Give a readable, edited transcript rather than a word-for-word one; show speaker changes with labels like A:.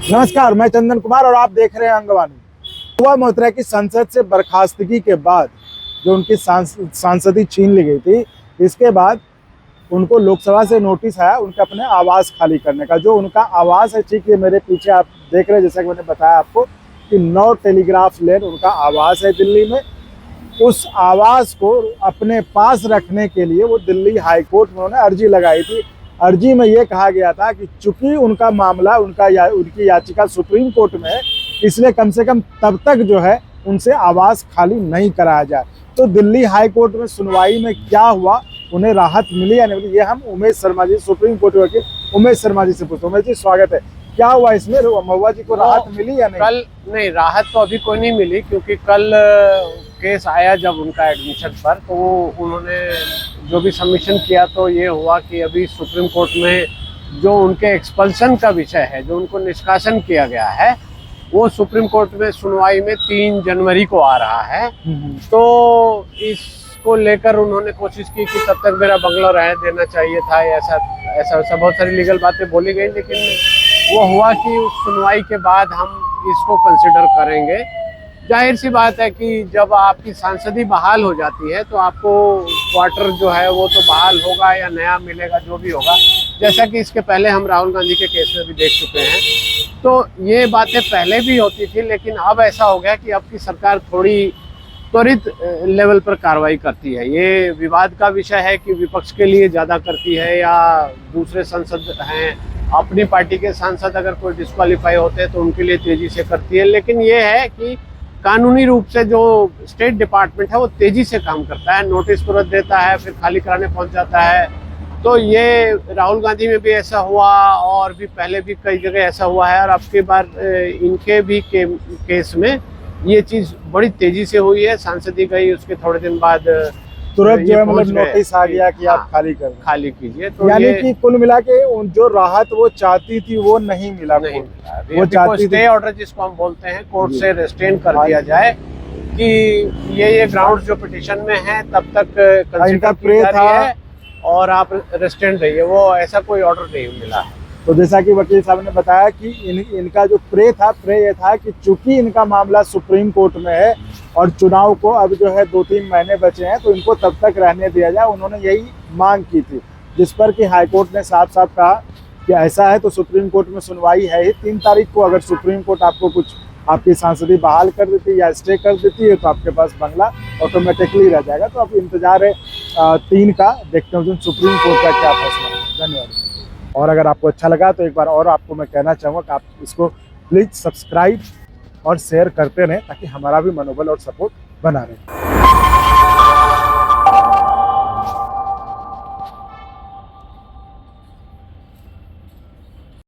A: नमस्कार, मैं चंदन कुमार और आप देख रहे हैं अंगवानी। युवा मोहतरा की संसद से बर्खास्तगी के बाद जो उनकी सांसदी छीन ली गई थी, इसके बाद उनको लोकसभा से नोटिस आया उनके अपने आवास खाली करने का। जो उनका आवास है, ठीक है, मेरे पीछे आप देख रहे हैं, जैसा कि मैंने बताया आपको कि 9 टेलीग्राफ लेन उनका आवास है दिल्ली में। उस आवास को अपने पास रखने के लिए वो दिल्ली हाई कोर्ट में उन्होंने अर्जी लगाई थी। अर्जी में ये कहा गया था कि चूंकि उनका मामला उनकी याचिका सुप्रीम कोर्ट में है, इसलिए कम से कम तब तक जो है उनसे आवास खाली नहीं कराया जाए। तो दिल्ली हाई कोर्ट में सुनवाई में क्या हुआ, उन्हें राहत मिली या नहीं मिली, ये हम उमेश शर्मा जी, सुप्रीम कोर्ट वकील उमेश शर्मा जी से पूछते हैं। उमेश जी, स्वागत है। क्या हुआ इसमें, महुआ जी को राहत मिली या नहीं?
B: कल नहीं, राहत तो अभी कोई नहीं मिली, क्योंकि कल केस आया जब उनका एडमिशन पर, तो उन्होंने जो भी सबमिशन किया तो ये हुआ कि अभी सुप्रीम कोर्ट में जो उनके एक्सपल्सन का विषय है, जो उनको निष्कासन किया गया है, वो सुप्रीम कोर्ट में सुनवाई में 3 जनवरी को आ रहा है। तो इसको लेकर उन्होंने कोशिश की कि तब तक मेरा बंगला रहने देना चाहिए था, ऐसा बहुत सारी लीगल बातें बोली गई, लेकिन वो हुआ कि उस सुनवाई के बाद हम इसको कंसिडर करेंगे। जाहिर सी बात है कि जब आपकी सांसदी बहाल हो जाती है तो आपको क्वार्टर जो है वो तो बहाल होगा या नया मिलेगा, जो भी होगा, जैसा कि इसके पहले हम राहुल गांधी के केस में भी देख चुके हैं। तो ये बातें पहले भी होती थी, लेकिन अब ऐसा हो गया कि अब की सरकार थोड़ी त्वरित लेवल पर कार्रवाई करती है। ये विवाद का विषय है कि विपक्ष के लिए ज़्यादा करती है या दूसरे सांसद हैं, अपनी पार्टी के सांसद अगर कोई डिस्क्वालीफाई होते हैं तो उनके लिए तेज़ी से करती है। लेकिन ये है कि कानूनी रूप से जो स्टेट डिपार्टमेंट है वो तेज़ी से काम करता है, नोटिस तुरंत देता है, फिर खाली कराने पहुंच जाता है। तो ये राहुल गांधी में भी ऐसा हुआ और भी पहले भी कई जगह ऐसा हुआ है, और अब की बार इनके भी केस में ये चीज़ बड़ी तेज़ी से हुई है। सांसदी गई, उसके थोड़े दिन बाद
A: तुरंत जो है मतलब नोटिस आ गया कि आप
B: खाली कीजिए। तो
A: यानी कि कुल मिला के जो राहत वो चाहती थी वो नहीं मिला।
B: वो चाहती स्टे ऑर्डर जिसको हम बोलते हैं, कोर्ट से रेस्ट्रेन कर दिया जाए कि ये ग्राउंड जो पिटीशन में है तब तक कंसीडर की जा रही है और आप रेस्ट्रेन रहिए, वो ऐसा कोई ऑर्डर नहीं मिला है।
A: तो जैसा कि वकील साहब ने बताया कि इनका जो प्रे ये था कि चूंकि इनका मामला सुप्रीम कोर्ट में है और चुनाव को अब जो है 2-3 महीने बचे हैं, तो इनको तब तक रहने दिया जाए। उन्होंने यही मांग की थी, जिस पर कि हाईकोर्ट ने साफ साफ कहा कि ऐसा है तो सुप्रीम कोर्ट में सुनवाई है ही 3 तारीख को। अगर सुप्रीम कोर्ट आपको कुछ आपकी सांसदी बहाल कर देती या स्टे कर देती है तो आपके पास बंगला ऑटोमेटिकली रह जाएगा। तो अब इंतजार है 3 का, देखते हैं सुप्रीम कोर्ट का क्या फैसला है। धन्यवाद। और अगर आपको अच्छा लगा तो एक बार और आपको मैं कहना चाहूँगा कि आप इसको प्लीज़ सब्सक्राइब और शेयर करते रहें, ताकि हमारा भी मनोबल और सपोर्ट बना रहे।